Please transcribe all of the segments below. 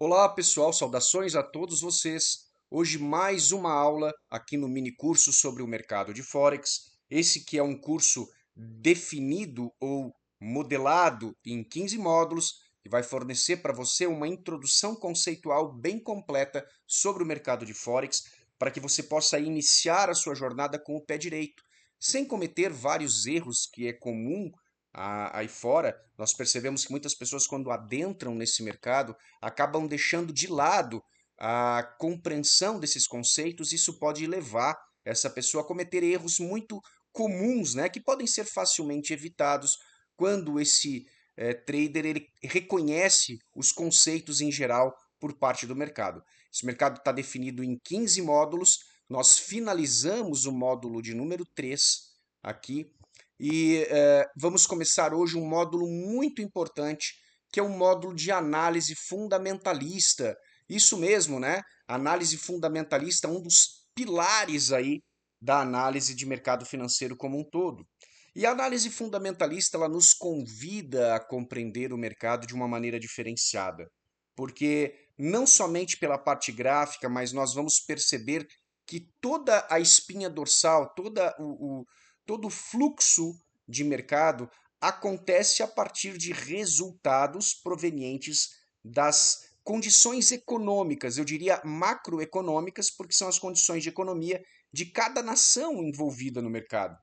Olá pessoal, saudações a todos vocês. Hoje mais uma aula aqui no mini curso sobre o mercado de Forex. Esse que é um curso definido ou modelado em 15 módulos que vai fornecer para você uma introdução conceitual bem completa sobre o mercado de Forex para que você possa iniciar a sua jornada com o pé direito, sem cometer vários erros que é comum aí fora. Nós percebemos que muitas pessoas quando adentram nesse mercado acabam deixando de lado a compreensão desses conceitos. Isso pode levar essa pessoa a cometer erros muito comuns, né, que podem ser facilmente evitados quando esse trader ele reconhece os conceitos em geral por parte do mercado. Esse mercado está definido em 15 módulos, nós finalizamos o módulo de número 3 aqui e vamos começar hoje um módulo muito importante que é um módulo de análise fundamentalista. Isso mesmo, né? Análise fundamentalista, um dos pilares aí da análise de mercado financeiro como um todo. E a análise fundamentalista, ela nos convida a compreender o mercado de uma maneira diferenciada, porque não somente pela parte gráfica, mas nós vamos perceber que toda a espinha dorsal, todo o fluxo de mercado acontece a partir de resultados provenientes das condições econômicas, eu diria macroeconômicas, porque são as condições de economia de cada nação envolvida no mercado.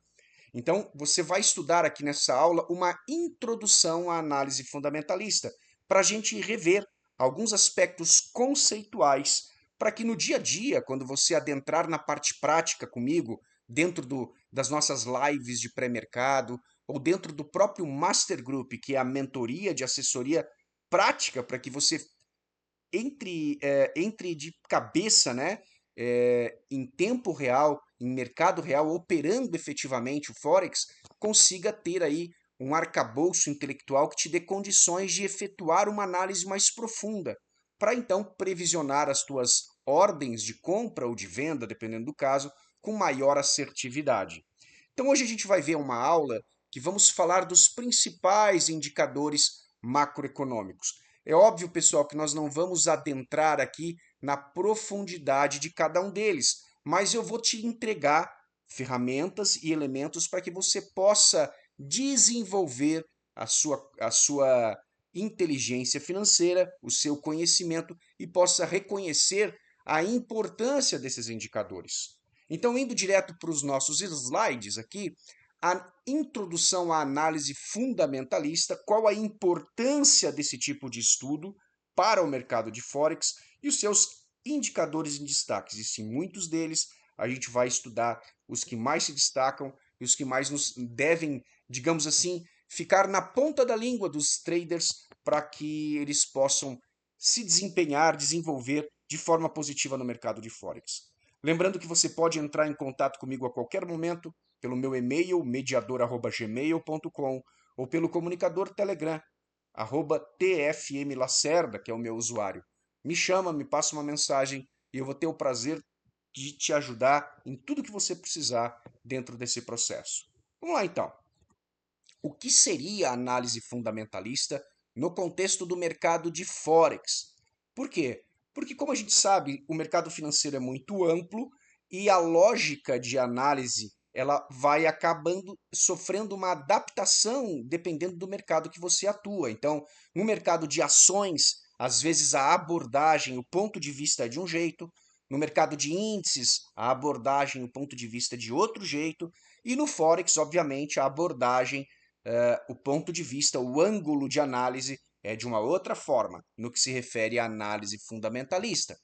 Então, você vai estudar aqui nessa aula uma introdução à análise fundamentalista, para a gente rever alguns aspectos conceituais, para que no dia a dia, quando você adentrar na parte prática comigo, dentro das nossas lives de pré-mercado, ou dentro do próprio Master Group, que é a mentoria de assessoria prática, para que você entre de cabeça, né, em tempo real, em mercado real, operando efetivamente o Forex, consiga ter aí um arcabouço intelectual que te dê condições de efetuar uma análise mais profunda, para então previsionar as tuas ordens de compra ou de venda, dependendo do caso, com maior assertividade. Então hoje a gente vai ver uma aula que vamos falar dos principais indicadores macroeconômicos. É óbvio, pessoal, que nós não vamos adentrar aqui na profundidade de cada um deles, mas eu vou te entregar ferramentas e elementos para que você possa desenvolver a sua inteligência financeira, o seu conhecimento e possa reconhecer a importância desses indicadores. Então, indo direto para os nossos slides aqui, a introdução à análise fundamentalista, qual a importância desse tipo de estudo para o mercado de Forex e os seus indicadores em destaques. E sim, muitos deles a gente vai estudar os que mais se destacam e os que mais nos devem, digamos assim, ficar na ponta da língua dos traders para que eles possam se desempenhar, desenvolver de forma positiva no mercado de Forex. Lembrando que você pode entrar em contato comigo a qualquer momento pelo meu e-mail mediador@gmail.com ou pelo comunicador Telegram @tfmlacerda, que é o meu usuário. Me chama, me passa uma mensagem e eu vou ter o prazer de te ajudar em tudo que você precisar dentro desse processo. Vamos lá então. O que seria a análise fundamentalista no contexto do mercado de Forex? Por quê? Porque, como a gente sabe, o mercado financeiro é muito amplo e a lógica de análise ela vai acabando sofrendo uma adaptação dependendo do mercado que você atua. Então, no mercado de ações, às vezes a abordagem, o ponto de vista é de um jeito, no mercado de índices, a abordagem, o ponto de vista é de outro jeito, e no Forex, obviamente, a abordagem o ponto de vista, o ângulo de análise é de uma outra forma, no que se refere à análise fundamentalista.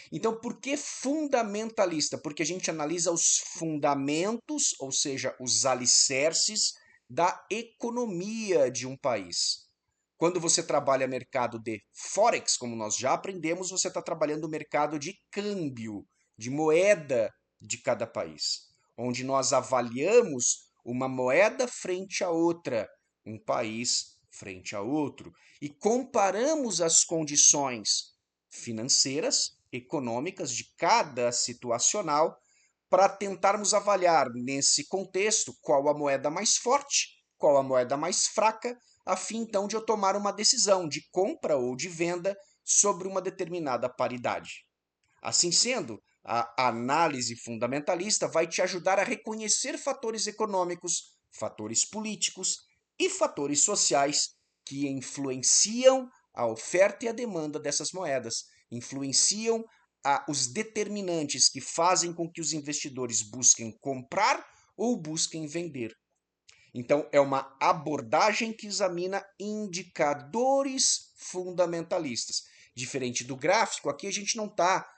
Então, por que fundamentalista? Porque a gente analisa os fundamentos, ou seja, os alicerces da economia de um país. Quando você trabalha mercado de Forex, como nós já aprendemos, você está trabalhando o mercado de câmbio, de moeda de cada país, onde nós avaliamos uma moeda frente a outra, um país frente a outro, e comparamos as condições financeiras, econômicas de cada situacional para tentarmos avaliar nesse contexto qual a moeda mais forte, qual a moeda mais fraca, a fim então de eu tomar uma decisão de compra ou de venda sobre uma determinada paridade. Assim sendo, a análise fundamentalista vai te ajudar a reconhecer fatores econômicos, fatores políticos e fatores sociais que influenciam a oferta e a demanda dessas moedas, influenciam os determinantes que fazem com que os investidores busquem comprar ou busquem vender. Então, é uma abordagem que examina indicadores fundamentalistas. Diferente do gráfico, aqui a gente não está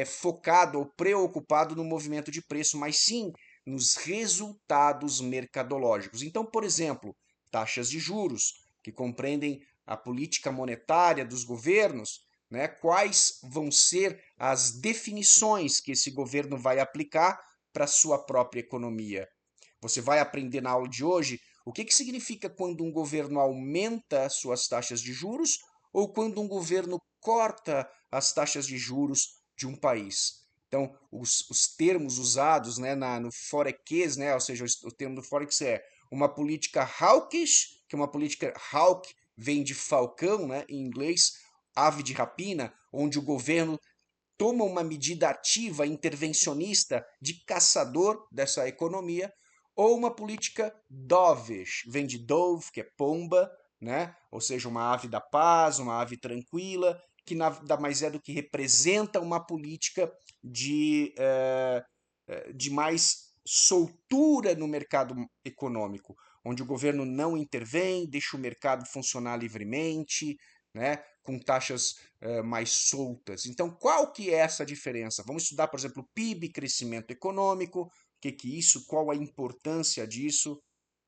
focado ou preocupado no movimento de preço, mas sim nos resultados mercadológicos. Então, por exemplo, taxas de juros, que compreendem a política monetária dos governos, né? Quais vão ser as definições que esse governo vai aplicar para a sua própria economia. Você vai aprender na aula de hoje o que significa quando um governo aumenta suas taxas de juros ou quando um governo corta as taxas de juros de um país. Então, os termos usados, né, no forex, né, ou seja, o termo do forex é uma política hawkish, que é uma política hawk, vem de falcão, né, em inglês, ave de rapina, onde o governo toma uma medida ativa, intervencionista, de caçador dessa economia, ou uma política dovish, vem de dove, que é pomba, né? Ou seja, uma ave da paz, uma ave tranquila, que nada mais é do que representa uma política de mais soltura no mercado econômico, onde o governo não intervém, deixa o mercado funcionar livremente, né, com taxas mais soltas. Então, qual que é essa diferença? Vamos estudar, por exemplo, PIB, crescimento econômico, o que isso, qual a importância disso,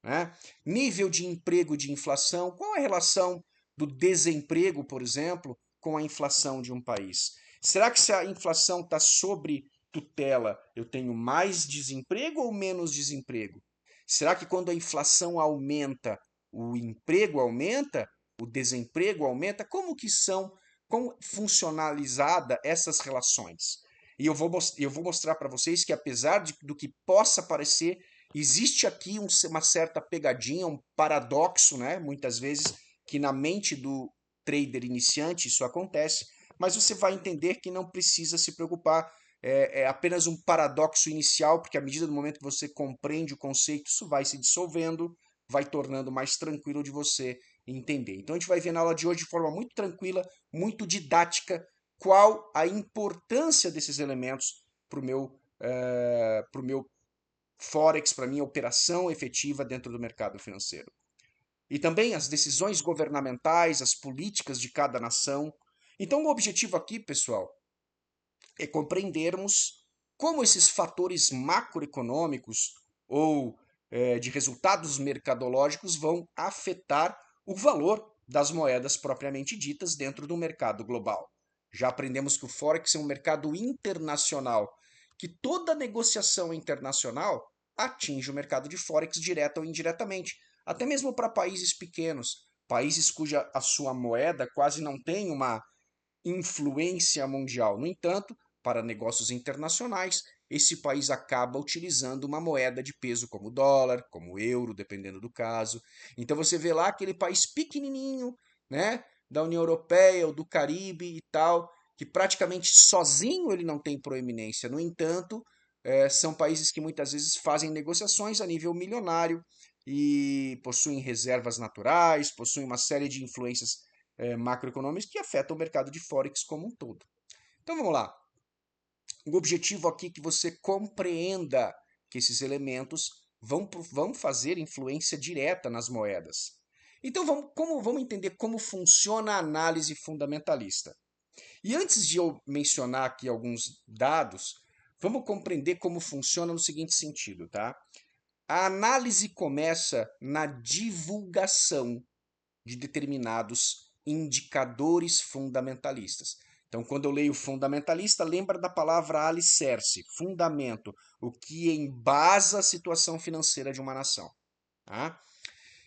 né? Nível de emprego e de inflação, qual a relação do desemprego, por exemplo, com a inflação de um país? Será que se a inflação está sobre tutela, eu tenho mais desemprego ou menos desemprego? Será que quando a inflação aumenta, o emprego aumenta, o desemprego aumenta? Como funcionalizada essas relações? E eu vou mostrar para vocês que apesar do que possa parecer, existe aqui uma certa pegadinha, um paradoxo, né? Muitas vezes que na mente do trader iniciante isso acontece, mas você vai entender que não precisa se preocupar. É apenas um paradoxo inicial, porque à medida do momento que você compreende o conceito, isso vai se dissolvendo, vai tornando mais tranquilo de você entender. Então a gente vai ver na aula de hoje de forma muito tranquila, muito didática, qual a importância desses elementos para o meu Forex, para a minha operação efetiva dentro do mercado financeiro. E também as decisões governamentais, as políticas de cada nação. Então o objetivo aqui, pessoal, é compreendermos como esses fatores macroeconômicos ou de resultados mercadológicos vão afetar o valor das moedas propriamente ditas dentro do mercado global. Já aprendemos que o Forex é um mercado internacional, que toda negociação internacional atinge o mercado de Forex direta ou indiretamente, até mesmo para países pequenos, países cuja a sua moeda quase não tem uma influência mundial. No entanto, para negócios internacionais, esse país acaba utilizando uma moeda de peso como o dólar, como o euro, dependendo do caso. Então você vê lá aquele país pequenininho, né, da União Europeia ou do Caribe e tal, que praticamente sozinho ele não tem proeminência. No entanto, são países que muitas vezes fazem negociações a nível milionário e possuem reservas naturais, possuem uma série de influências macroeconômicas que afetam o mercado de Forex como um todo. Então vamos lá. O objetivo aqui é que você compreenda que esses elementos vão fazer influência direta nas moedas. Então vamos entender como funciona a análise fundamentalista. E antes de eu mencionar aqui alguns dados, vamos compreender como funciona no seguinte sentido, tá? A análise começa na divulgação de determinados indicadores fundamentalistas. Então, quando eu leio fundamentalista, lembra da palavra alicerce, fundamento, o que embasa a situação financeira de uma nação. Tá?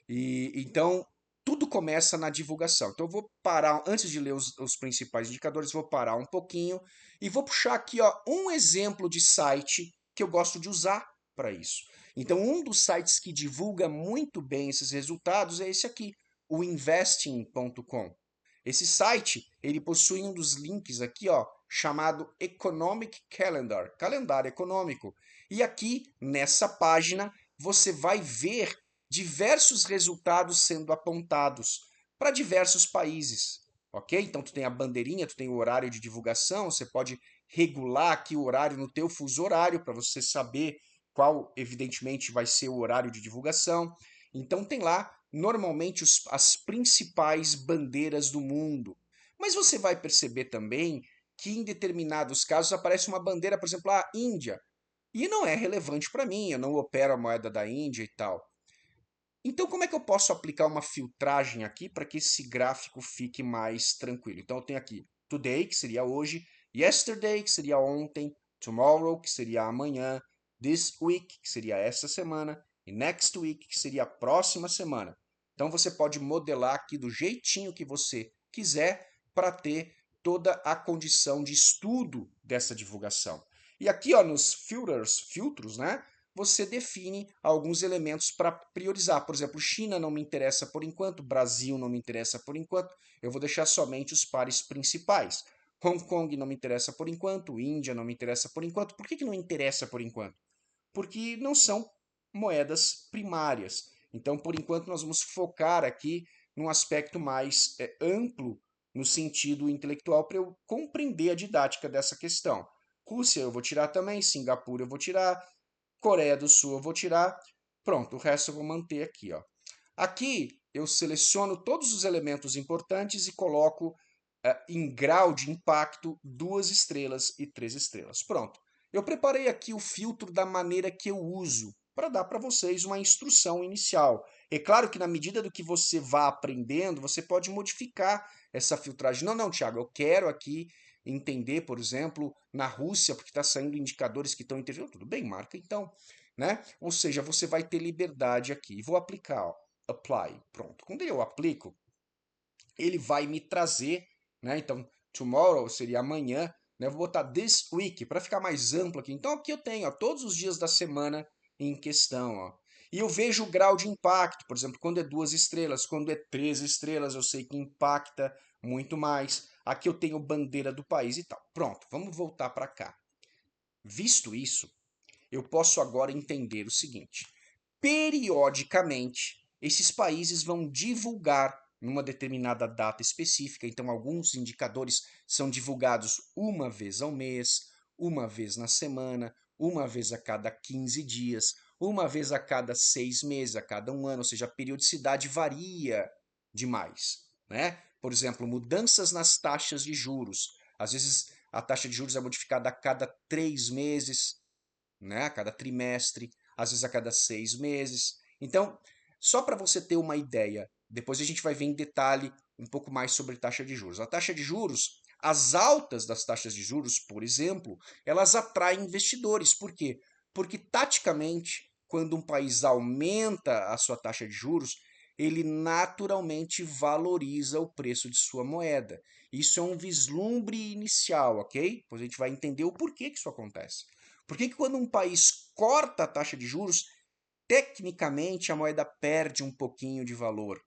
E então tudo começa na divulgação. Então eu vou parar, antes de ler os principais indicadores, vou parar um pouquinho e vou puxar aqui ó, um exemplo de site que eu gosto de usar para isso. Então um dos sites que divulga muito bem esses resultados é esse aqui, o investing.com. Esse site, ele possui um dos links aqui, ó, chamado Economic Calendar, calendário econômico. E aqui, nessa página, você vai ver diversos resultados sendo apontados para diversos países, ok? Então, tu tem a bandeirinha, tu tem o horário de divulgação, você pode regular aqui o horário no teu fuso horário para você saber qual, evidentemente, vai ser o horário de divulgação. Então, tem lá, normalmente, as principais bandeiras do mundo. Mas você vai perceber também que em determinados casos aparece uma bandeira, por exemplo, a Índia, e não é relevante para mim, eu não opero a moeda da Índia e tal. Então, como é que eu posso aplicar uma filtragem aqui para que esse gráfico fique mais tranquilo? Então, eu tenho aqui today, que seria hoje, yesterday, que seria ontem, tomorrow, que seria amanhã, this week, que seria essa semana, e next week, que seria a próxima semana. Então, você pode modelar aqui do jeitinho que você quiser para ter toda a condição de estudo dessa divulgação. E aqui, ó, nos filtros, né? Você define alguns elementos para priorizar. Por exemplo, China não me interessa por enquanto, Brasil não me interessa por enquanto, eu vou deixar somente os pares principais. Hong Kong não me interessa por enquanto, Índia não me interessa por enquanto. Por que não interessa por enquanto? Porque não são moedas primárias. Então, por enquanto, nós vamos focar aqui num aspecto mais amplo no sentido intelectual para eu compreender a didática dessa questão. Rússia eu vou tirar também, Singapura eu vou tirar, Coreia do Sul eu vou tirar. Pronto, o resto eu vou manter aqui, ó. Aqui eu seleciono todos os elementos importantes e coloco em grau de impacto 2 estrelas e 3 estrelas. Pronto. Eu preparei aqui o filtro da maneira que eu uso para dar para vocês uma instrução inicial. É claro que na medida do que você vá aprendendo, você pode modificar essa filtragem. Não, não, Thiago, eu quero aqui entender, por exemplo, na Rússia, porque está saindo indicadores que estão interferindo. Tudo bem, marca então, né? Ou seja, você vai ter liberdade aqui. E vou aplicar, ó, apply, pronto. Quando eu aplico, ele vai me trazer, né? Então, tomorrow seria amanhã, né? Eu vou botar this week para ficar mais amplo aqui. Então, aqui eu tenho, ó, todos os dias da semana em questão, ó. E eu vejo o grau de impacto, por exemplo, quando é 2 estrelas, quando é 3 estrelas, eu sei que impacta muito mais. Aqui eu tenho bandeira do país e tal. Pronto, vamos voltar para cá. Visto isso, eu posso agora entender o seguinte: periodicamente, esses países vão divulgar numa determinada data específica. Então, alguns indicadores são divulgados uma vez ao mês, uma vez na semana, uma vez a cada 15 dias, uma vez a cada 6 meses, a cada um ano. Ou seja, a periodicidade varia demais, né? Por exemplo, mudanças nas taxas de juros. Às vezes, a taxa de juros é modificada a cada 3 meses, né? A cada trimestre, às vezes a cada 6 meses. Então, só para você ter uma ideia, depois a gente vai ver em detalhe um pouco mais sobre taxa de juros. A taxa de juros, as altas das taxas de juros, por exemplo, elas atraem investidores. Por quê? Porque taticamente, quando um país aumenta a sua taxa de juros, ele naturalmente valoriza o preço de sua moeda. Isso é um vislumbre inicial, ok? Depois a gente vai entender o porquê que isso acontece. Por que quando um país corta a taxa de juros, tecnicamente a moeda perde um pouquinho de valor,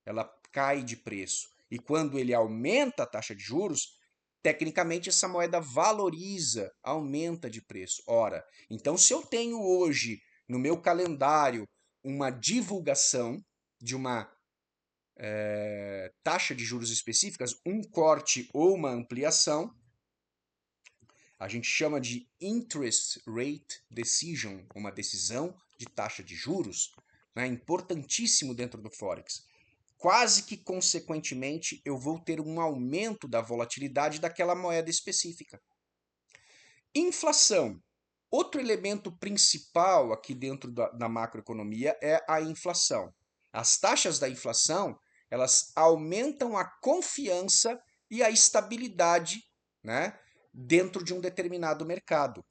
ela cai de preço. E quando ele aumenta a taxa de juros, tecnicamente essa moeda valoriza, aumenta de preço. Ora, então se eu tenho hoje no meu calendário uma divulgação de uma taxa de juros específicas, um corte ou uma ampliação, a gente chama de interest rate decision, uma decisão de taxa de juros, né? Importantíssimo dentro do Forex. Quase que consequentemente eu vou ter um aumento da volatilidade daquela moeda específica. Inflação. Outro elemento principal aqui dentro da macroeconomia é a inflação. As taxas da inflação, elas aumentam a confiança e a estabilidade, né, dentro de um determinado mercado.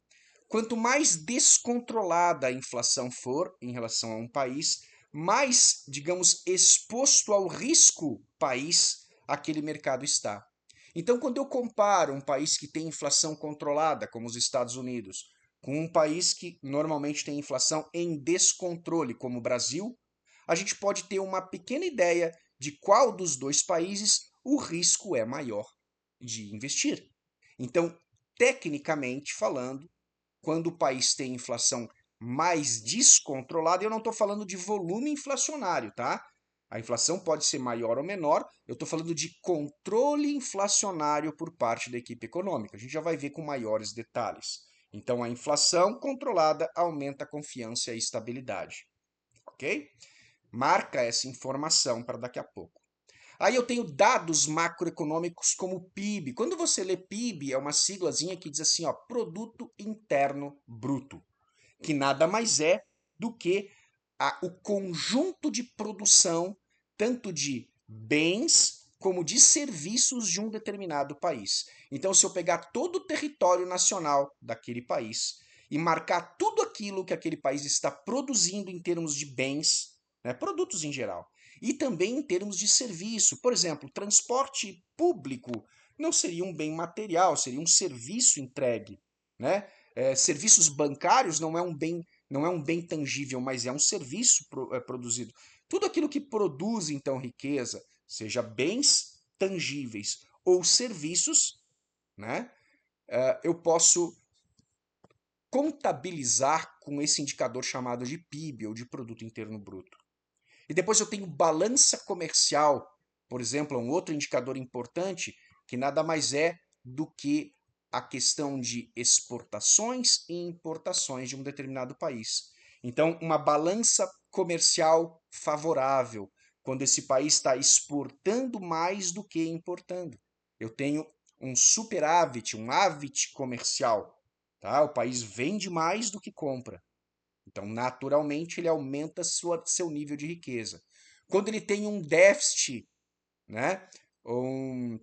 Quanto mais descontrolada a inflação for em relação a um país, mais, digamos, exposto ao risco país aquele mercado está. Então, quando eu comparo um país que tem inflação controlada, como os Estados Unidos, com um país que normalmente tem inflação em descontrole, como o Brasil, a gente pode ter uma pequena ideia de qual dos dois países o risco é maior de investir. Então, tecnicamente falando, quando o país tem inflação mais descontrolada, eu não estou falando de volume inflacionário, tá? A inflação pode ser maior ou menor, eu estou falando de controle inflacionário por parte da equipe econômica. A gente já vai ver com maiores detalhes. Então, a inflação controlada aumenta a confiança e a estabilidade, ok? Marca essa informação para daqui a pouco. Aí eu tenho dados macroeconômicos como o PIB. Quando você lê PIB, é uma siglazinha que diz assim, ó, Produto Interno Bruto, que nada mais é do que o conjunto de produção, tanto de bens como de serviços de um determinado país. Então, se eu pegar todo o território nacional daquele país e marcar tudo aquilo que aquele país está produzindo em termos de bens, né, produtos em geral, e também em termos de serviço. Por exemplo, transporte público não seria um bem material, seria um serviço entregue, né? Serviços bancários não é um bem tangível, mas é um serviço produzido. Tudo aquilo que produz, então, riqueza, seja bens tangíveis ou serviços, né? Eu posso contabilizar com esse indicador chamado de PIB, ou de Produto Interno Bruto. E depois eu tenho balança comercial, por exemplo, um outro indicador importante, que nada mais é do que a questão de exportações e importações de um determinado país. Então, uma balança comercial favorável, quando esse país está exportando mais do que importando. Eu tenho um superávit, um ávit comercial. Tá? O país vende mais do que compra. Então, naturalmente, ele aumenta seu nível de riqueza. Quando ele tem um déficit, né, um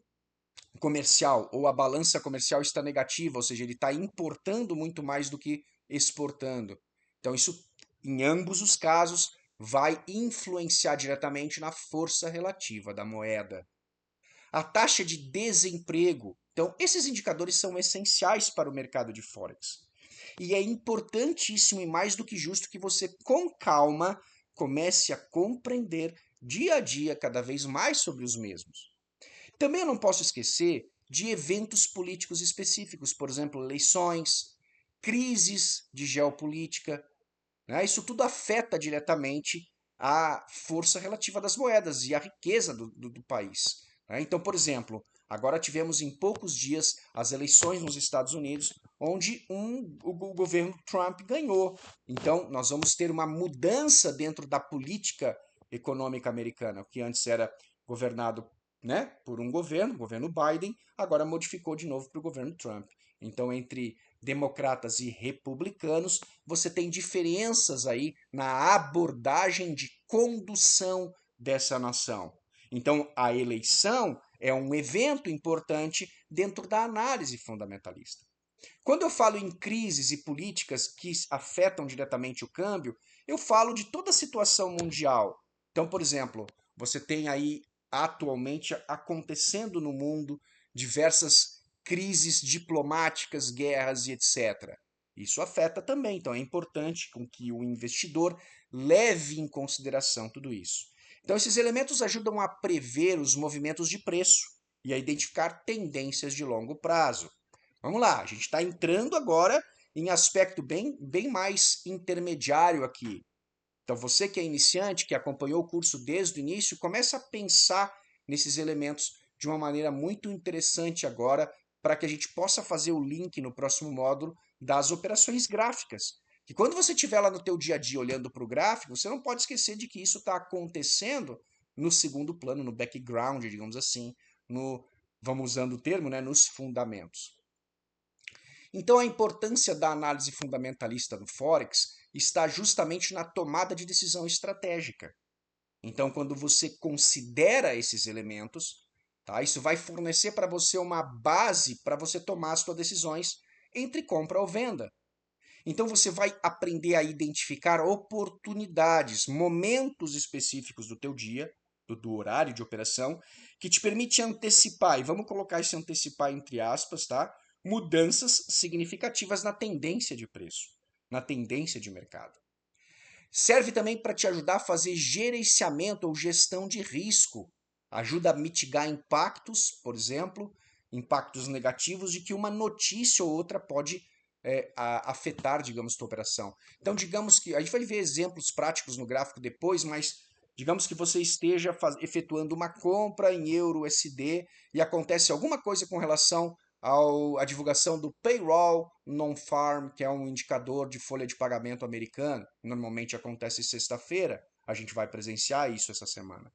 comercial, ou a balança comercial está negativa, ou seja, ele está importando muito mais do que exportando. Então, isso, em ambos os casos, vai influenciar diretamente na força relativa da moeda. A taxa de desemprego. Então, esses indicadores são essenciais para o mercado de Forex. E é importantíssimo e mais do que justo que você, com calma, comece a compreender dia a dia cada vez mais sobre os mesmos. Também eu não posso esquecer de eventos políticos específicos, por exemplo, eleições, crises de geopolítica, né? Isso tudo afeta diretamente a força relativa das moedas e a riqueza do país, né? Então, por exemplo, agora tivemos em poucos dias as eleições nos Estados Unidos, onde o governo Trump ganhou. Então, nós vamos ter uma mudança dentro da política econômica americana, que antes era governado, né, por um governo, o governo Biden, agora modificou de novo para o governo Trump. Então, entre democratas e republicanos, você tem diferenças aí na abordagem de condução dessa nação. Então, a eleição é um evento importante dentro da análise fundamentalista. Quando eu falo em crises e políticas que afetam diretamente o câmbio, eu falo de toda a situação mundial. Então, por exemplo, você tem aí atualmente acontecendo no mundo diversas crises diplomáticas, guerras e etc. Isso afeta também, então é importante com que o investidor leve em consideração tudo isso. Então, esses elementos ajudam a prever os movimentos de preço e a identificar tendências de longo prazo. Vamos lá, a gente está entrando agora em aspecto bem mais intermediário aqui. Então, você que é iniciante, que acompanhou o curso desde o início, começa a pensar nesses elementos de uma maneira muito interessante agora, para que a gente possa fazer o link no próximo módulo das operações gráficas. Que quando você estiver lá no teu dia a dia olhando para o gráfico, você não pode esquecer de que isso está acontecendo no segundo plano, no background, digamos assim, no, vamos usando o termo, né, nos fundamentos. Então, a importância da análise fundamentalista do Forex está justamente na tomada de decisão estratégica. Então, quando você considera esses elementos, tá, isso vai fornecer para você uma base para você tomar as suas decisões entre compra ou venda. Então, você vai aprender a identificar oportunidades, momentos específicos do teu dia, do horário de operação, que te permite antecipar, e vamos colocar esse antecipar entre aspas, tá? Mudanças significativas na tendência de preço, na tendência de mercado. Serve também para te ajudar a fazer gerenciamento ou gestão de risco. Ajuda a mitigar impactos, por exemplo, impactos negativos de que uma notícia ou outra pode afetar, digamos, tua operação. Então, digamos que a gente vai ver exemplos práticos no gráfico depois, mas digamos que você esteja efetuando uma compra em euro USD e acontece alguma coisa com relação à divulgação do payroll non-farm, que é um indicador de folha de pagamento americano. Normalmente acontece sexta-feira, a gente vai presenciar isso essa semana.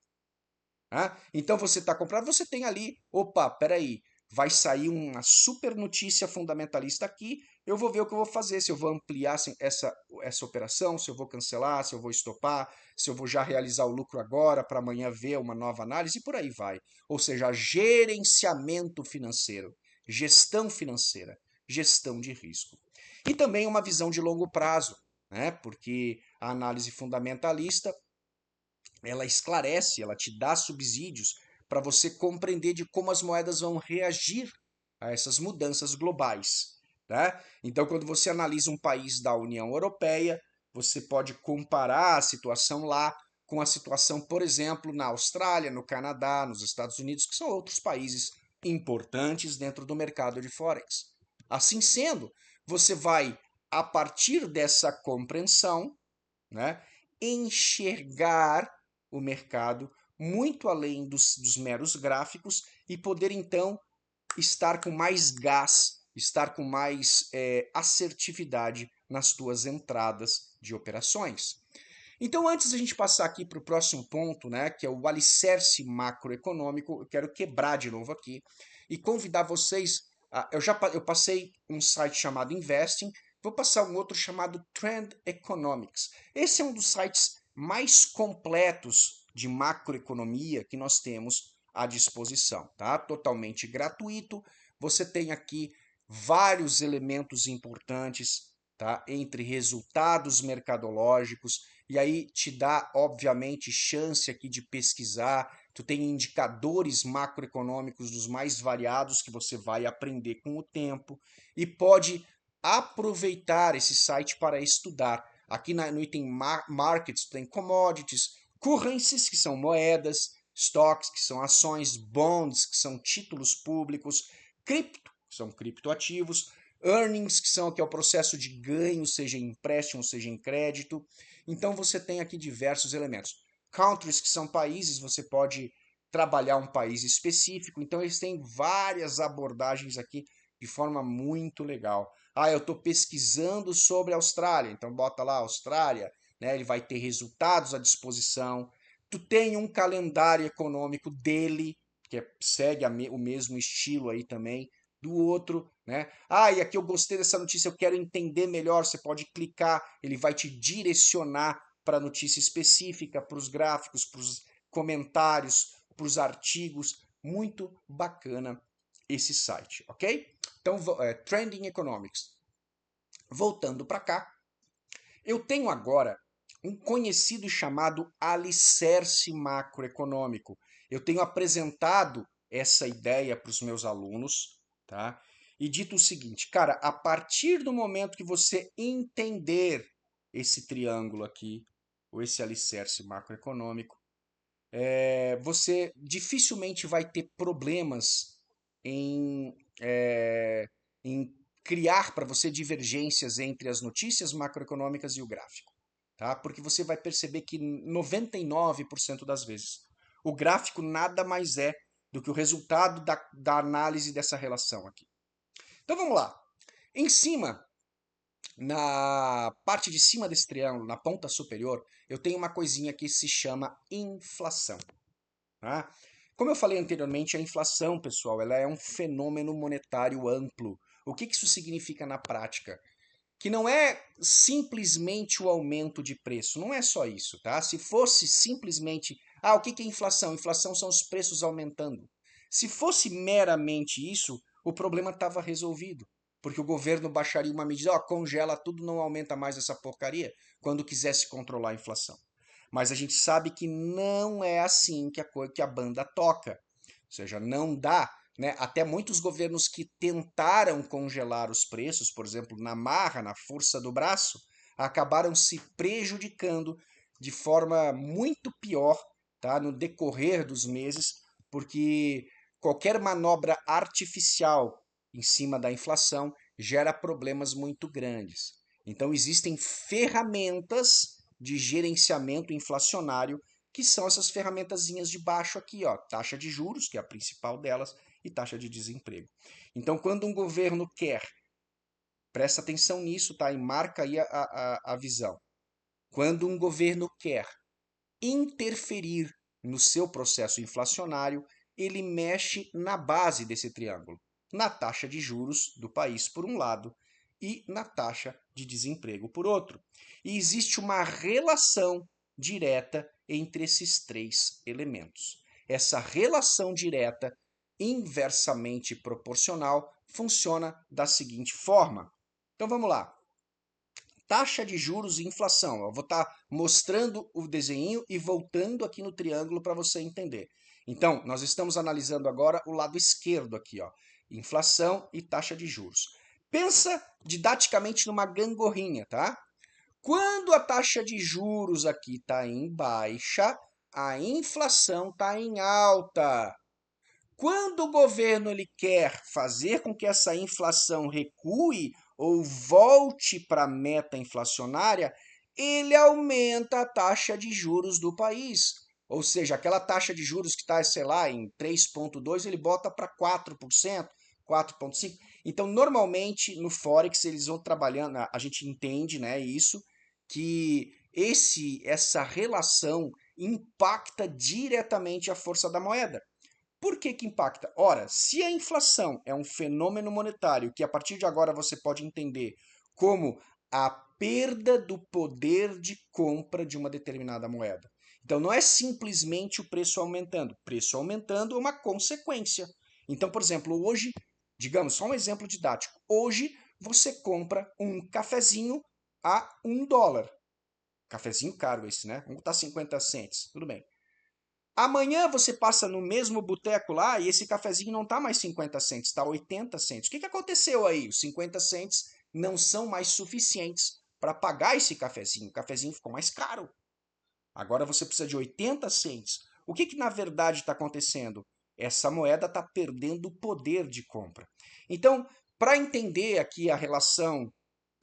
Então você está comprando, você tem ali, opa, peraí, vai sair uma super notícia fundamentalista aqui, eu vou ver o que eu vou fazer, se eu vou ampliar essa operação, se eu vou cancelar, se eu vou estopar, se eu vou já realizar o lucro agora para amanhã ver uma nova análise e por aí vai. Ou seja, gerenciamento financeiro, gestão financeira, gestão de risco. E também uma visão de longo prazo, né? Porque a análise fundamentalista ela esclarece, ela te dá subsídios para você compreender de como as moedas vão reagir a essas mudanças globais. Tá? Então, quando você analisa um país da União Europeia, você pode comparar a situação lá com a situação, por exemplo, na Austrália, no Canadá, nos Estados Unidos, que são outros países importantes dentro do mercado de Forex. Assim sendo, você vai, a partir dessa compreensão, né, enxergar o mercado muito além dos meros gráficos e poder então estar com mais gás, estar com mais assertividade nas tuas entradas de operações. Então, antes da gente passar aqui para o próximo ponto, né, que é o alicerce macroeconômico, eu quero quebrar de novo aqui e convidar vocês. Eu passei um site chamado Investing, vou passar um outro chamado Trend Economics. Esse é um dos sites mais completos de macroeconomia que nós temos à disposição, tá? Totalmente gratuito. Você tem aqui vários elementos importantes, tá? Entre resultados mercadológicos e aí te dá, obviamente, chance aqui de pesquisar. Tu tem indicadores macroeconômicos dos mais variados que você vai aprender com o tempo e pode aproveitar esse site para estudar. Aqui no item Markets tem Commodities, Currencies, que são moedas, Stocks, que são ações, Bonds, que são títulos públicos, Cripto, que são criptoativos, Earnings, que é o processo de ganho, seja em empréstimo, seja em crédito. Então você tem aqui diversos elementos. Countries, que são países, você pode trabalhar um país específico. Então eles têm várias abordagens aqui de forma muito legal. Eu estou pesquisando sobre a Austrália, então bota lá Austrália, né? Ele vai ter resultados à disposição. Tu tem um calendário econômico dele, que segue o mesmo estilo aí também do outro, né? E aqui eu gostei dessa notícia, eu quero entender melhor. Você pode clicar, ele vai te direcionar para a notícia específica, para os gráficos, para os comentários, para os artigos. Muito bacana esse site, ok? Então, Trending Economics. Voltando para cá, eu tenho agora um conhecido chamado alicerce macroeconômico. Eu tenho apresentado essa ideia para os meus alunos, tá? E dito o seguinte, cara, a partir do momento que você entender esse triângulo aqui, ou esse alicerce macroeconômico, você dificilmente vai ter problemas em, é, em criar para você divergências entre as notícias macroeconômicas e o gráfico, tá? Porque você vai perceber que 99% das vezes o gráfico nada mais é do que o resultado da análise dessa relação aqui. Então vamos lá. Em cima, na parte de cima desse triângulo, na ponta superior, eu tenho uma coisinha que se chama inflação. Tá? Como eu falei anteriormente, a inflação, pessoal, ela é um fenômeno monetário amplo. O que isso significa na prática? Que não é simplesmente o aumento de preço, não é só isso, tá? Se fosse simplesmente, o que é inflação? Inflação são os preços aumentando. Se fosse meramente isso, o problema estava resolvido, porque o governo baixaria uma medida, congela tudo, não aumenta mais essa porcaria, quando quisesse controlar a inflação. Mas a gente sabe que não é assim que a banda toca. Ou seja, não dá, né? Até muitos governos que tentaram congelar os preços, por exemplo, na marra, na força do braço, acabaram se prejudicando de forma muito pior, tá, no decorrer dos meses, porque qualquer manobra artificial em cima da inflação gera problemas muito grandes. Então, existem ferramentas de gerenciamento inflacionário que são essas ferramentazinhas de baixo aqui, ó, taxa de juros, que é a principal delas, e taxa de desemprego. Então, quando um governo quer, presta atenção nisso, tá? E marca aí a visão. Quando um governo quer interferir no seu processo inflacionário, ele mexe na base desse triângulo, na taxa de juros do país, por um lado, e na taxa de desemprego, por outro. E existe uma relação direta entre esses três elementos. Essa relação direta, inversamente proporcional, funciona da seguinte forma. Então vamos lá. Taxa de juros e inflação. Eu vou estar mostrando o desenho e voltando aqui no triângulo para você entender. Então, nós estamos analisando agora o lado esquerdo aqui, ó, inflação e taxa de juros. Pensa didaticamente numa gangorrinha, tá? Quando a taxa de juros aqui está em baixa, a inflação está em alta. Quando o governo ele quer fazer com que essa inflação recue ou volte para a meta inflacionária, ele aumenta a taxa de juros do país. Ou seja, aquela taxa de juros que está, sei lá, em 3,2, ele bota para 4%, 4,5%. Então, normalmente, no Forex, eles vão trabalhando, a gente entende, né, isso, que essa relação impacta diretamente a força da moeda. Por que que impacta? Ora, se a inflação é um fenômeno monetário que a partir de agora você pode entender como a perda do poder de compra de uma determinada moeda. Então não é simplesmente o preço aumentando. Preço aumentando é uma consequência. Então, por exemplo, hoje, digamos, só um exemplo didático. Hoje você compra um cafezinho a $1. Cafezinho caro esse, né? Vamos botar 50 cents. Tudo bem. Amanhã você passa no mesmo boteco lá e esse cafezinho não está mais 50 cents, está 80 cents. O que aconteceu aí? Os 50 cents não são mais suficientes para pagar esse cafezinho. O cafezinho ficou mais caro. Agora você precisa de 80 cents. O que na verdade está acontecendo? Essa moeda está perdendo o poder de compra. Então, para entender aqui a relação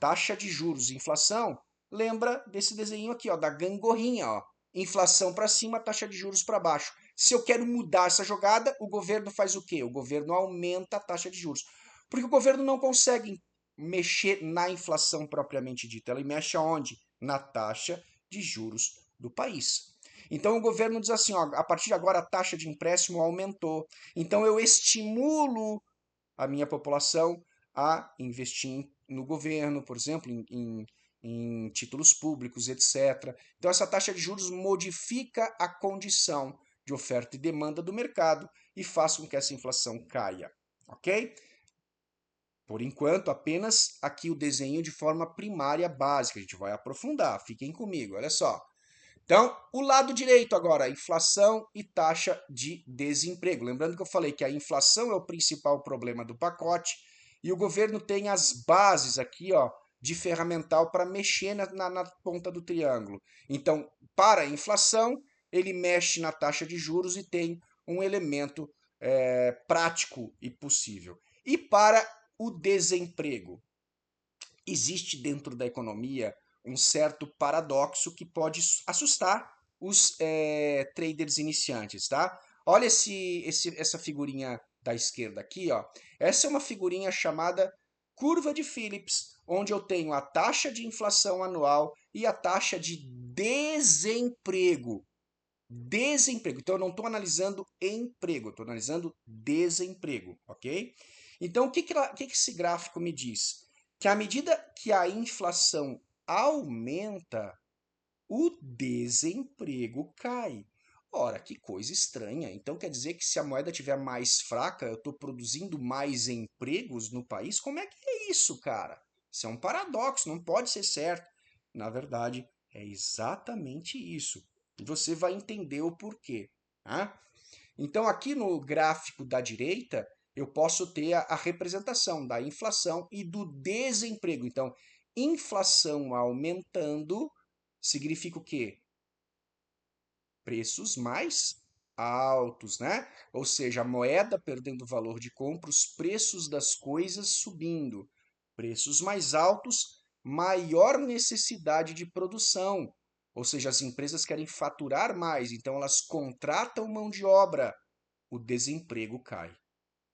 taxa de juros e inflação, lembra desse desenho aqui, ó, da gangorrinha, ó. Inflação para cima, taxa de juros para baixo. Se eu quero mudar essa jogada, o governo faz o quê? O governo aumenta a taxa de juros. Porque o governo não consegue mexer na inflação propriamente dita. Ele mexe aonde? Na taxa de juros do país. Então o governo diz assim, ó, a partir de agora a taxa de empréstimo aumentou. Então eu estimulo a minha população a investir no governo, por exemplo, em títulos públicos, etc. Então, essa taxa de juros modifica a condição de oferta e demanda do mercado e faz com que essa inflação caia, ok? Por enquanto, apenas aqui o desenho de forma primária básica. A gente vai aprofundar, fiquem comigo, olha só. Então, o lado direito agora, inflação e taxa de desemprego. Lembrando que eu falei que a inflação é o principal problema do pacote e o governo tem as bases aqui, ó, de ferramental para mexer na ponta do triângulo. Então, para a inflação, ele mexe na taxa de juros e tem um elemento prático e possível. E para o desemprego, existe dentro da economia um certo paradoxo que pode assustar os traders iniciantes, tá? Olha essa figurinha da esquerda aqui, ó. Essa é uma figurinha chamada curva de Phillips, onde eu tenho a taxa de inflação anual e a taxa de desemprego. Desemprego. Então, eu não estou analisando emprego, estou analisando desemprego, ok? Então, o que esse gráfico me diz? Que à medida que a inflação aumenta, o desemprego cai. Ora, que coisa estranha. Então quer dizer que se a moeda estiver mais fraca, eu estou produzindo mais empregos no país? Como é que é isso, cara? Isso é um paradoxo, não pode ser certo. Na verdade, é exatamente isso. E você vai entender o porquê. Tá? Então, aqui no gráfico da direita, eu posso ter a representação da inflação e do desemprego. Então, inflação aumentando significa o quê? Preços mais altos, né? Ou seja, a moeda perdendo valor de compra, os preços das coisas subindo. Preços mais altos, maior necessidade de produção. Ou seja, as empresas querem faturar mais, então elas contratam mão de obra. O desemprego cai.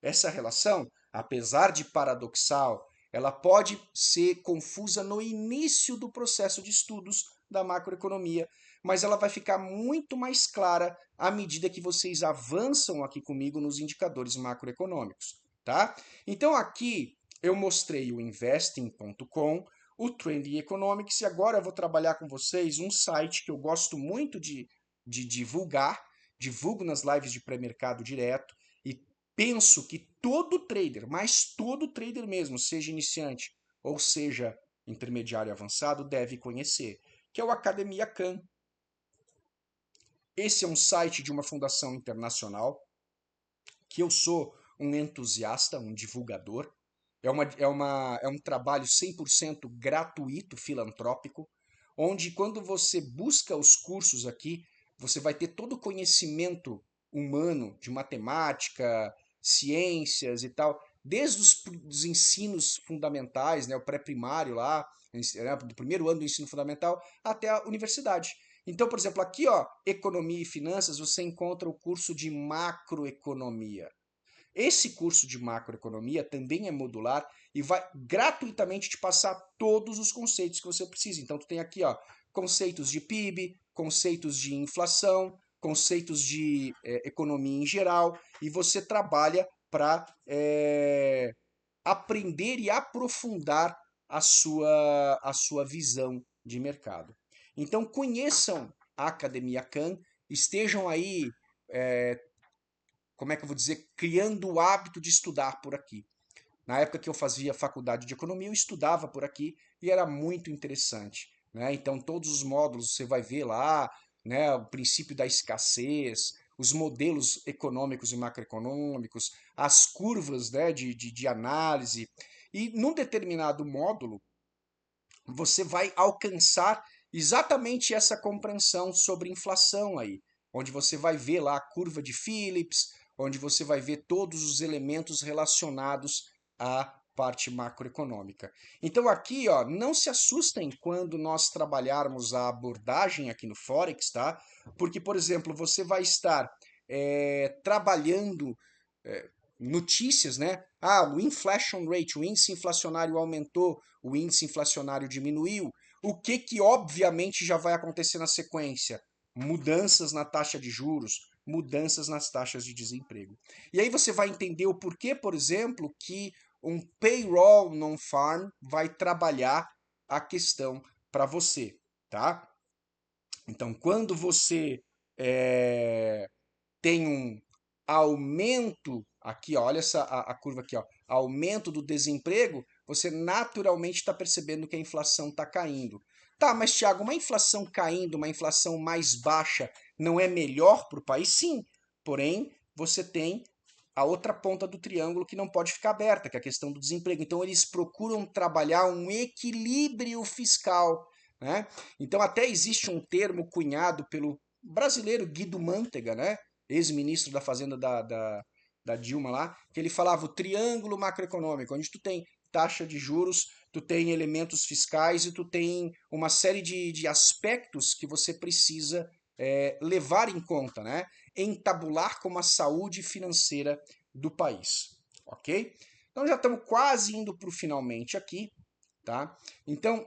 Essa relação, apesar de paradoxal, ela pode ser confusa no início do processo de estudos da macroeconomia, mas ela vai ficar muito mais clara à medida que vocês avançam aqui comigo nos indicadores macroeconômicos, tá? Então aqui eu mostrei o investing.com, o Trending Economics, e agora eu vou trabalhar com vocês um site que eu gosto muito de divulgar, divulgo nas lives de pré-mercado direto, e penso que todo trader, mas todo trader mesmo, seja iniciante ou seja intermediário avançado, deve conhecer, que é o Academia Khan. Esse é um site de uma fundação internacional que eu sou um entusiasta, um divulgador. É um trabalho 100% gratuito, filantrópico, onde quando você busca os cursos aqui, você vai ter todo o conhecimento humano de matemática, ciências e tal, desde os ensinos fundamentais, né, o pré-primário lá, do primeiro ano do ensino fundamental, até a universidade. Então, por exemplo, aqui, ó, Economia e Finanças, você encontra o curso de Macroeconomia. Esse curso de macroeconomia também é modular e vai gratuitamente te passar todos os conceitos que você precisa. Então, tu tem aqui, ó, conceitos de PIB, conceitos de inflação, conceitos de economia em geral, e você trabalha para aprender e aprofundar a sua visão de mercado. Então, conheçam a Academia Khan, estejam aí como é que eu vou dizer, criando o hábito de estudar por aqui. Na época que eu fazia faculdade de economia, eu estudava por aqui e era muito interessante, né? Então, todos os módulos você vai ver lá, né, o princípio da escassez, os modelos econômicos e macroeconômicos, as curvas, né, de análise. E num determinado módulo, você vai alcançar exatamente essa compreensão sobre inflação aí, onde você vai ver lá a curva de Phillips, onde você vai ver todos os elementos relacionados à parte macroeconômica. Então aqui, ó, não se assustem quando nós trabalharmos a abordagem aqui no Forex, tá? Porque, por exemplo, você vai estar trabalhando notícias, né? Ah, o inflation rate, o índice inflacionário aumentou, o índice inflacionário diminuiu. O que que obviamente já vai acontecer na sequência? Mudanças na taxa de juros, mudanças nas taxas de desemprego. E aí você vai entender o porquê, por exemplo, que um payroll non-farm vai trabalhar a questão para você, tá? Então, quando você tem um aumento aqui, ó, olha a curva aqui, ó, aumento do desemprego, você naturalmente está percebendo que a inflação está caindo. Tá, mas Thiago, uma inflação caindo, uma inflação mais baixa, não é melhor para o país? Sim, porém você tem a outra ponta do triângulo que não pode ficar aberta, que é a questão do desemprego. Então eles procuram trabalhar um equilíbrio fiscal, né? Então até existe um termo cunhado pelo brasileiro Guido Mantega, né? Ex-ministro da Fazenda da Dilma lá, que ele falava o triângulo macroeconômico, onde tu tem taxa de juros, tu tem elementos fiscais e tu tem uma série de aspectos que você precisa levar em conta, né? Entabular como a saúde financeira do país, ok? Então já estamos quase indo para o finalmente aqui, tá? Então,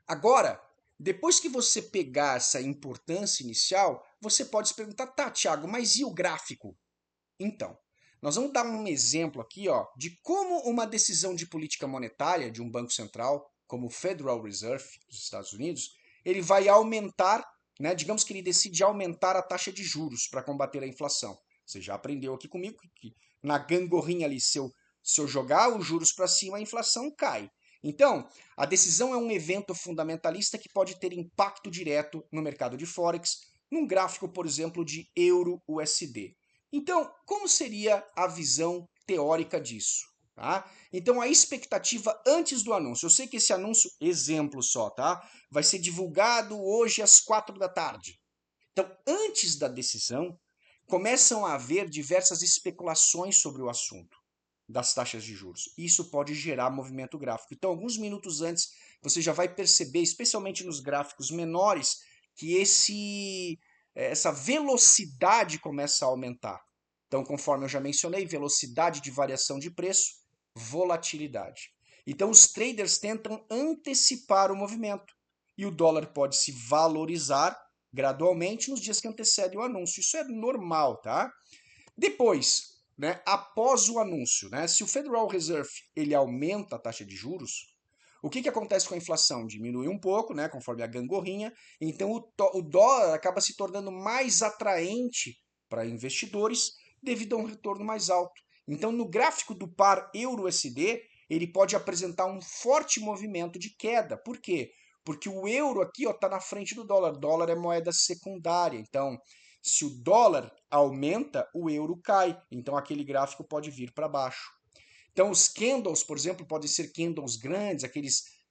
agora, depois que você pegar essa importância inicial, você pode se perguntar, tá, Thiago, mas e o gráfico? Então, nós vamos dar um exemplo aqui, ó, de como uma decisão de política monetária de um banco central, como o Federal Reserve dos Estados Unidos, ele vai aumentar, né, digamos que ele decide aumentar a taxa de juros para combater a inflação. Você já aprendeu aqui comigo que na gangorrinha ali, se eu jogar os juros para cima, a inflação cai. Então, a decisão é um evento fundamentalista que pode ter impacto direto no mercado de Forex, num gráfico, por exemplo, de euro-USD. Então, como seria a visão teórica disso? Tá? Então, a expectativa antes do anúncio. Eu sei que esse anúncio, exemplo só, tá? Vai ser divulgado hoje às 4 da tarde. Então, antes da decisão, começam a haver diversas especulações sobre o assunto das taxas de juros. Isso pode gerar movimento gráfico. Então, alguns minutos antes, você já vai perceber, especialmente nos gráficos menores, que essa velocidade começa a aumentar. Então, conforme eu já mencionei, velocidade de variação de preço, volatilidade. Então, os traders tentam antecipar o movimento e o dólar pode se valorizar gradualmente nos dias que antecedem o anúncio. Isso é normal, tá? Depois, né, após o anúncio, né, se o Federal Reserve ele aumenta a taxa de juros, o que acontece com a inflação? Diminui um pouco, né, conforme a gangorrinha, então o dólar acaba se tornando mais atraente para investidores devido a um retorno mais alto. Então, no gráfico do par euro-USD, ele pode apresentar um forte movimento de queda. Por quê? Porque o euro aqui está na frente do dólar. O dólar é moeda secundária. Então, se o dólar aumenta, o euro cai. Então, aquele gráfico pode vir para baixo. Então, os candles, por exemplo, podem ser candles grandes,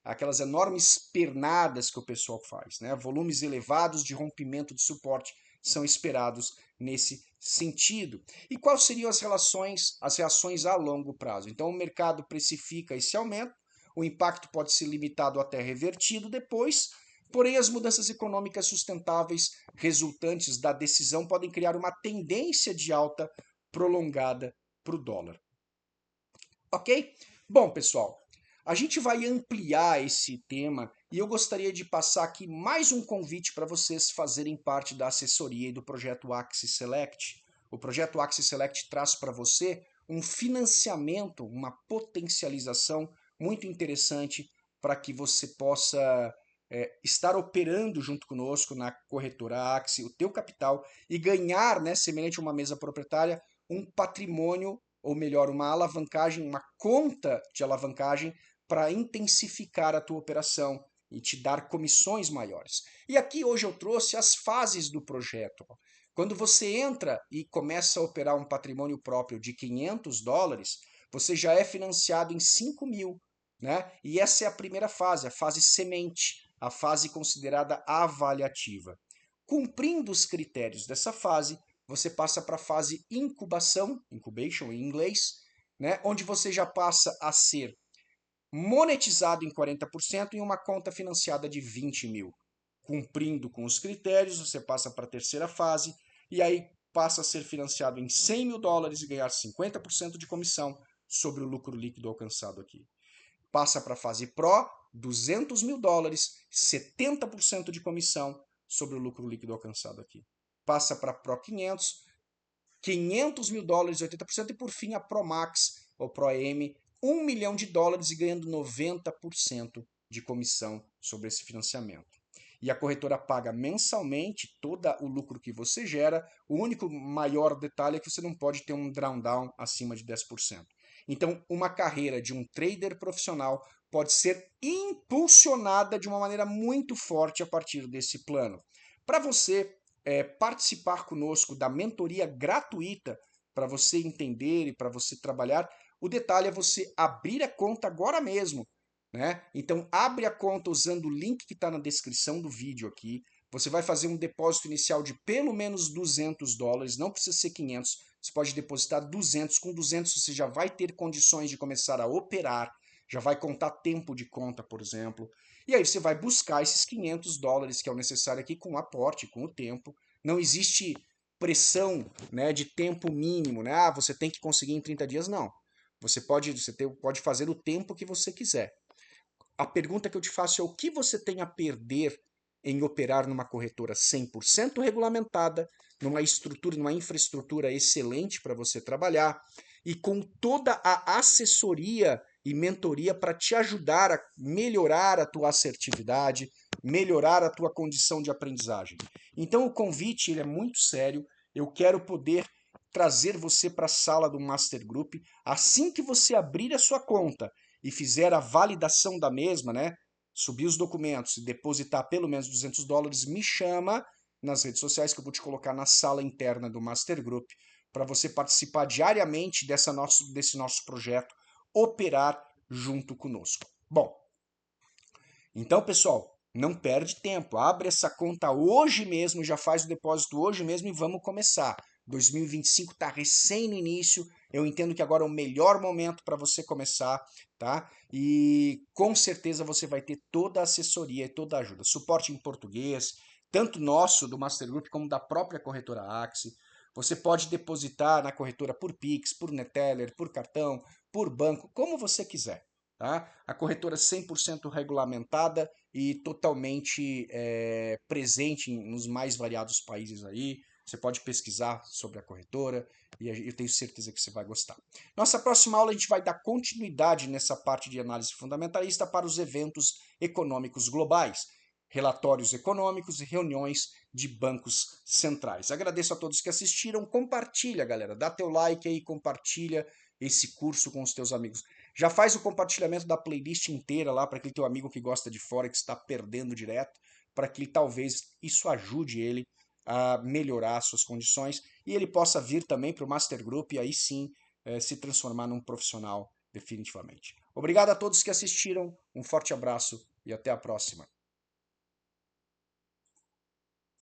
aquelas enormes pernadas que o pessoal faz, né? Volumes elevados de rompimento de suporte são esperados nesse sentido. E quais seriam as reações a longo prazo? Então, o mercado precifica esse aumento, o impacto pode ser limitado até revertido depois, porém as mudanças econômicas sustentáveis resultantes da decisão podem criar uma tendência de alta prolongada para o dólar. Ok? Bom, pessoal, a gente vai ampliar esse tema e eu gostaria de passar aqui mais um convite para vocês fazerem parte da assessoria e do projeto Axis Select. O projeto Axis Select traz para você um financiamento, uma potencialização muito interessante para que você possa estar operando junto conosco na corretora Axis o teu capital e ganhar, né, semelhante a uma mesa proprietária, um patrimônio ou melhor, uma alavancagem, uma conta de alavancagem para intensificar a tua operação e te dar comissões maiores. E aqui hoje eu trouxe as fases do projeto. Quando você entra e começa a operar um patrimônio próprio de $500, você já é financiado em 5.000, né? E essa é a primeira fase, a fase semente, a fase considerada avaliativa. Cumprindo os critérios dessa fase, você passa para a fase incubação, incubation em inglês, né, onde você já passa a ser monetizado em 40% em uma conta financiada de 20.000. Cumprindo com os critérios, você passa para a terceira fase e aí passa a ser financiado em $100.000 e ganhar 50% de comissão sobre o lucro líquido alcançado aqui. Passa para a fase Pro, $200.000, 70% de comissão sobre o lucro líquido alcançado aqui. Passa para a Pro 500, $500.000, 80%, e por fim a Pro Max ou Pro M, $1 milhão e ganhando 90% de comissão sobre esse financiamento. E a corretora paga mensalmente todo o lucro que você gera. O único maior detalhe é que você não pode ter um drawdown acima de 10%. Então, uma carreira de um trader profissional pode ser impulsionada de uma maneira muito forte a partir desse plano. Para você participar conosco da mentoria gratuita, para você entender e para você trabalhar, o detalhe é você abrir a conta agora mesmo, né? Então, abre a conta usando o link que está na descrição do vídeo aqui. Você vai fazer um depósito inicial de pelo menos $200, não precisa ser 500. Você pode depositar 200. Com 200 você já vai ter condições de começar a operar, já vai contar tempo de conta, por exemplo. E aí você vai buscar esses $500 que é o necessário aqui com o aporte, com o tempo. Não existe pressão, né, de tempo mínimo, né? Ah, você tem que conseguir em 30 dias, não. Você pode fazer o tempo que você quiser. A pergunta que eu te faço é o que você tem a perder em operar numa corretora 100% regulamentada, numa estrutura, numa infraestrutura excelente para você trabalhar e com toda a assessoria e mentoria para te ajudar a melhorar a tua assertividade, melhorar a tua condição de aprendizagem. Então o convite ele é muito sério. Eu quero poder trazer você para a sala do Master Group assim que você abrir a sua conta e fizer a validação da mesma, né? Subir os documentos e depositar pelo menos $200, me chama nas redes sociais que eu vou te colocar na sala interna do Master Group para você participar diariamente desse nosso projeto, operar junto conosco. Bom, então, pessoal, não perde tempo. Abre essa conta hoje mesmo, já faz o depósito hoje mesmo e vamos começar. 2025 está recém no início. Eu entendo que agora é o melhor momento para você começar, tá? E com certeza você vai ter toda a assessoria e toda a ajuda. Suporte em português, tanto nosso, do Master Group, como da própria corretora Axie. Você pode depositar na corretora por Pix, por Neteller, por cartão, por banco, como você quiser. Tá? A corretora 100% regulamentada e totalmente presente nos mais variados países aí. Você pode pesquisar sobre a corretora e eu tenho certeza que você vai gostar. Nossa próxima aula a gente vai dar continuidade nessa parte de análise fundamentalista para os eventos econômicos globais, relatórios econômicos e reuniões de bancos centrais. Agradeço a todos que assistiram. Compartilha, galera. Dá teu like aí, compartilha esse curso com os teus amigos. Já faz o compartilhamento da playlist inteira lá para aquele teu amigo que gosta de Forex, está perdendo direto, para que talvez isso ajude ele a melhorar suas condições e ele possa vir também para o Master Group e aí sim se transformar num profissional definitivamente. Obrigado a todos que assistiram, um forte abraço e até a próxima.